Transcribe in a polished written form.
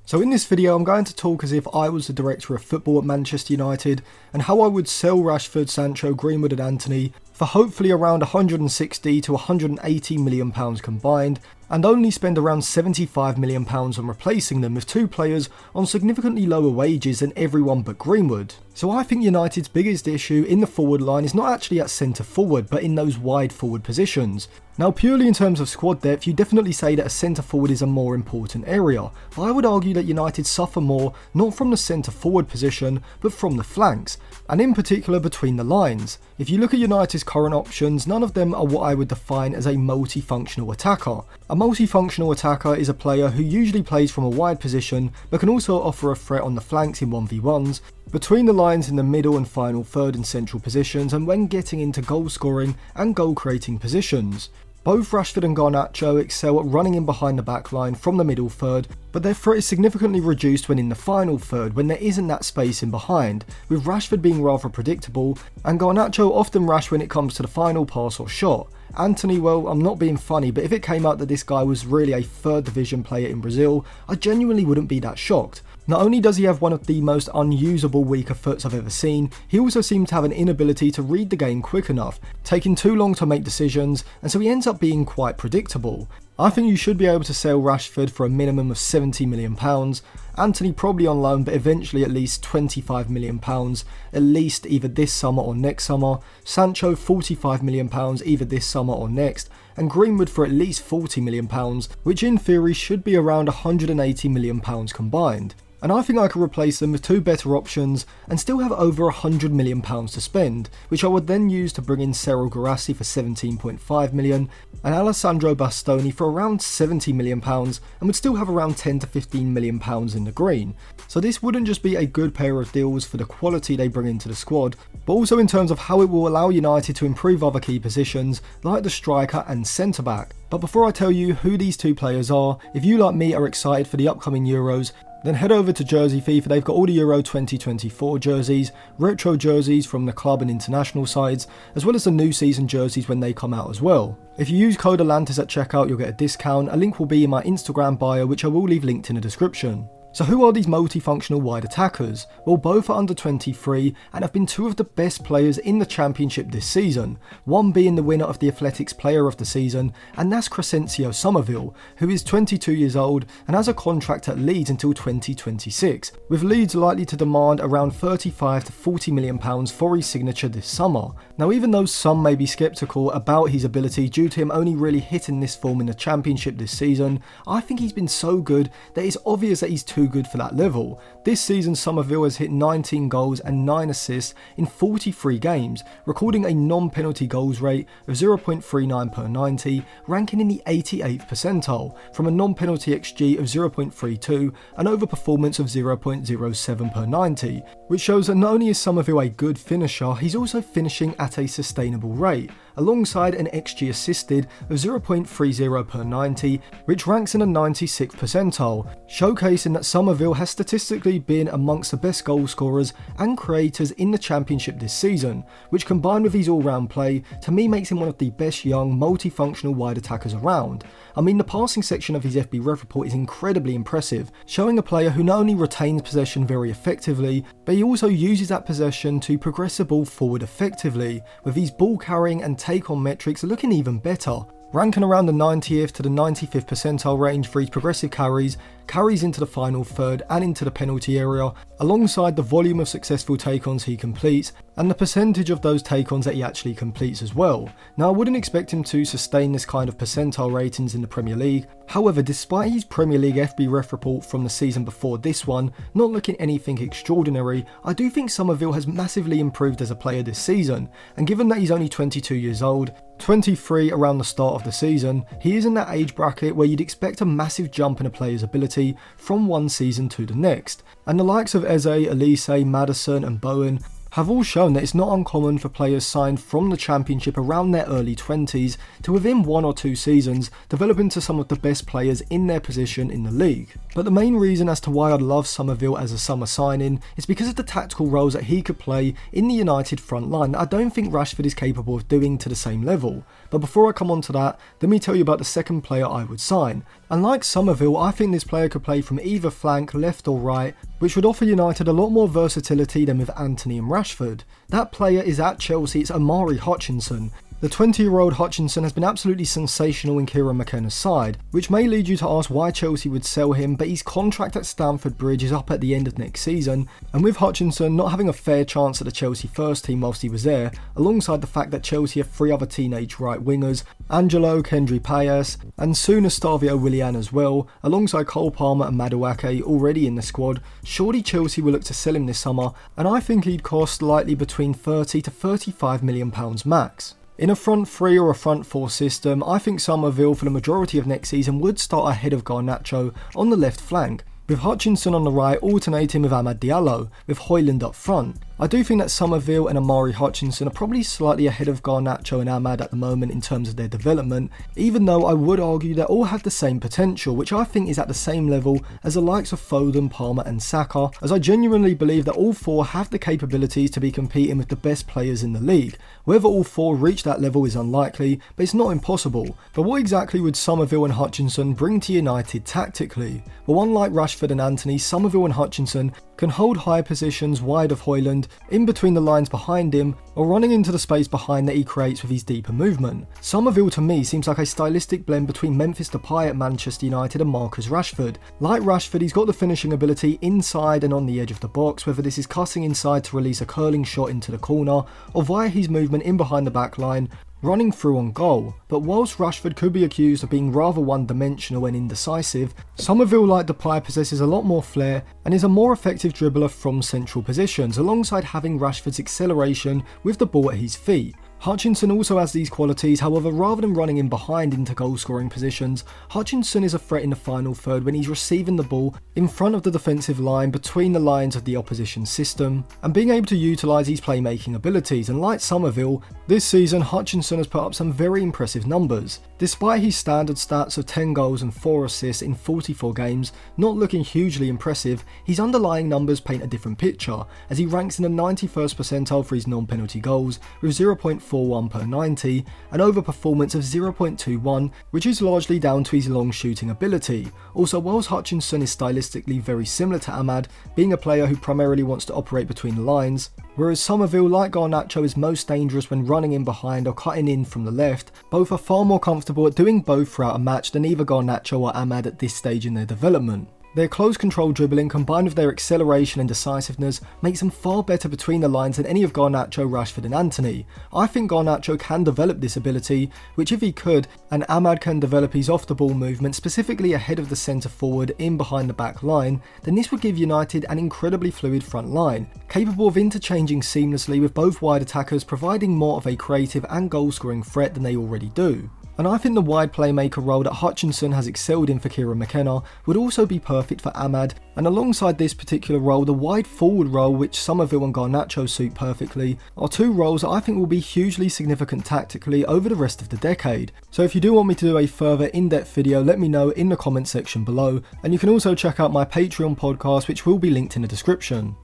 So in this video I'm going to talk as if I was the director of football at Manchester United and how I would sell Rashford, Sancho, Greenwood and Antony for hopefully around 160 to 180 million pounds combined, and only spend around 75 million pounds on replacing them with two players on significantly lower wages than everyone but Greenwood. So I think United's biggest issue in the forward line is not actually at centre forward but in those wide forward positions. Now purely in terms of squad depth, you definitely say that a centre forward is a more important area, but I would argue that United suffer more not from the centre forward position but from the flanks, and in particular between the lines. If you look at United's current options, none of them are what I would define as a multifunctional attacker. A multifunctional attacker is a player who usually plays from a wide position but can also offer a threat on the flanks in 1v1s, between the lines in the middle and final third and central positions, and when getting into goal scoring and goal creating positions. Both Rashford and Garnacho excel at running in behind the back line from the middle third, but their threat is significantly reduced when in the final third when there isn't that space in behind, with Rashford being rather predictable and Garnacho often rash when it comes to the final pass or shot. Antony, well, I'm not being funny, but if it came out that this guy was really a third division player in Brazil, I genuinely wouldn't be that shocked. Not only does he have one of the most unusable weaker foots I've ever seen, he also seems to have an inability to read the game quick enough, taking too long to make decisions, and so he ends up being quite predictable. I think you should be able to sell Rashford for a minimum of £70 million, Antony probably on loan but eventually at least £25 million, at least either this summer or next summer, Sancho £45 million either this summer or next, and Greenwood for at least £40 million, which in theory should be around £180 million combined. And I think I could replace them with two better options and still have over £100 million to spend, which I would then use to bring in Sergio Guirassy for £17.5 million and Alessandro Bastoni for around £70 million, and would still have around £10 to £15 million in the green. So this wouldn't just be a good pair of deals for the quality they bring into the squad, but also in terms of how it will allow United to improve other key positions like the striker and centre back. But before I tell you who these two players are, if you like me are excited for the upcoming Euros, then head over to Jersey FIFA. They've got all the Euro 2024 jerseys, retro jerseys from the club and international sides, as well as the new season jerseys when they come out as well. If you use code Atlantis at checkout, you'll get a discount. A link will be in my Instagram bio, which I will leave linked in the description. So who are these multifunctional wide attackers? Well, both are under 23 and have been two of the best players in the Championship this season, one being the winner of the Athletics Player of the Season, and that's Crescencio Somerville, who is 22 years old and has a contract at Leeds until 2026, with Leeds likely to demand around 35 to 40 million pounds for his signature this summer. Now, even though some may be sceptical about his ability due to him only really hitting this form in the Championship this season, I think he's been so good that it's obvious that he's too good for that level. This season Somerville has hit 19 goals and 9 assists in 43 games, recording a non-penalty goals rate of 0.39 per 90, ranking in the 88th percentile, from a non-penalty XG of 0.32 and overperformance of 0.07 per 90, which shows that not only is Somerville a good finisher, he's also finishing at a sustainable rate, alongside an XG assisted of 0.30 per 90, which ranks in the 96th percentile, showcasing that Somerville has statistically been amongst the best goal scorers and creators in the Championship this season, which combined with his all-round play, to me makes him one of the best young multifunctional wide attackers around. I mean, the passing section of his FB Ref report is incredibly impressive, showing a player who not only retains possession very effectively, but he also uses that possession to progress the ball forward effectively, with his ball carrying and take-on metrics looking even better, ranking around the 90th to the 95th percentile range for his progressive carries into the final third and into the penalty area, alongside the volume of successful take-ons he completes and the percentage of those take-ons that he actually completes as well. Now, I wouldn't expect him to sustain this kind of percentile ratings in the Premier League. However, despite his Premier League FB Ref report from the season before this one not looking anything extraordinary, I do think Somerville has massively improved as a player this season, and given that he's only 22 years old, 23 around the start of the season, he is in that age bracket where you'd expect a massive jump in a player's ability from one season to the next, and the likes of Eze, Elise, Maddison and Bowen have all shown that it's not uncommon for players signed from the Championship around their early 20s to within 1 or 2 seasons develop into some of the best players in their position in the league. But the main reason as to why I'd love Summerville as a summer signing is because of the tactical roles that he could play in the United front line that I don't think Rashford is capable of doing to the same level. But before I come on to that, let me tell you about the second player I would sign. And like Summerville, I think this player could play from either flank, left or right, which would offer United a lot more versatility than with Antony and Rashford. That player is at Chelsea, it's Omari Hutchinson. The 20-year-old Hutchinson has been absolutely sensational in Kieran McKenna's side, which may lead you to ask why Chelsea would sell him, but his contract at Stamford Bridge is up at the end of next season, and with Hutchinson not having a fair chance at the Chelsea first team whilst he was there, alongside the fact that Chelsea have 3 other teenage right wingers, Angelo, Kendry Payas, and soon Estavio Willian as well, alongside Cole Palmer and Madueke already in the squad, surely Chelsea will look to sell him this summer, and I think he'd cost likely between £30 to £35 million max. In a front 3 or a front 4 system, I think Summerville for the majority of next season would start ahead of Garnacho on the left flank, with Hutchinson on the right alternating with Amad Diallo, with Højlund up front. I do think that Summerville and Omari Hutchinson are probably slightly ahead of Garnacho and Amad at the moment in terms of their development, even though I would argue they all have the same potential, which I think is at the same level as the likes of Foden, Palmer and Saka, as I genuinely believe that all 4 have the capabilities to be competing with the best players in the league. Whether all 4 reach that level is unlikely, but it's not impossible. But what exactly would Summerville and Hutchinson bring to United tactically? Well, unlike Rashford and Antony, Summerville and Hutchinson can hold high positions wide of Højlund, in between the lines behind him, or running into the space behind that he creates with his deeper movement. Summerville to me seems like a stylistic blend between Memphis Depay at Manchester United and Marcus Rashford. Like Rashford, he's got the finishing ability inside and on the edge of the box, whether this is cutting inside to release a curling shot into the corner, or via his movement in behind the back line, running through on goal. But whilst Rashford could be accused of being rather one-dimensional and indecisive, Summerville like Depay possesses a lot more flair and is a more effective dribbler from central positions, alongside having Rashford's acceleration with the ball at his feet. Hutchinson also has these qualities, however rather than running in behind into goal scoring positions, Hutchinson is a threat in the final third when he's receiving the ball in front of the defensive line between the lines of the opposition system, and being able to utilise his playmaking abilities, and like Summerville, this season Hutchinson has put up some very impressive numbers. Despite his standard stats of 10 goals and 4 assists in 44 games, not looking hugely impressive, his underlying numbers paint a different picture, as he ranks in the 91st percentile for his non-penalty goals, with 0.41 per 90, an overperformance of 0.21, which is largely down to his long shooting ability. Also, whilst Hutchinson is stylistically very similar to Amad, being a player who primarily wants to operate between the lines, whereas Summerville, like Garnacho, is most dangerous when running in behind or cutting in from the left, both are far more comfortable at doing both throughout a match than either Garnacho or Amad at this stage in their development. Their close control dribbling combined with their acceleration and decisiveness makes them far better between the lines than any of Garnacho, Rashford and Antony. I think Garnacho can develop this ability, which if he could, and Amad can develop his off the ball movement specifically ahead of the centre forward in behind the back line, then this would give United an incredibly fluid front line, capable of interchanging seamlessly with both wide attackers, providing more of a creative and goal scoring threat than they already do. And I think the wide playmaker role that Hutchinson has excelled in for Kieran McKenna would also be perfect for Amad, and alongside this particular role, the wide forward role which Summerville and Garnacho suit perfectly, are 2 roles that I think will be hugely significant tactically over the rest of the decade. So if you do want me to do a further in-depth video, let me know in the comment section below, and you can also check out my Patreon podcast which will be linked in the description.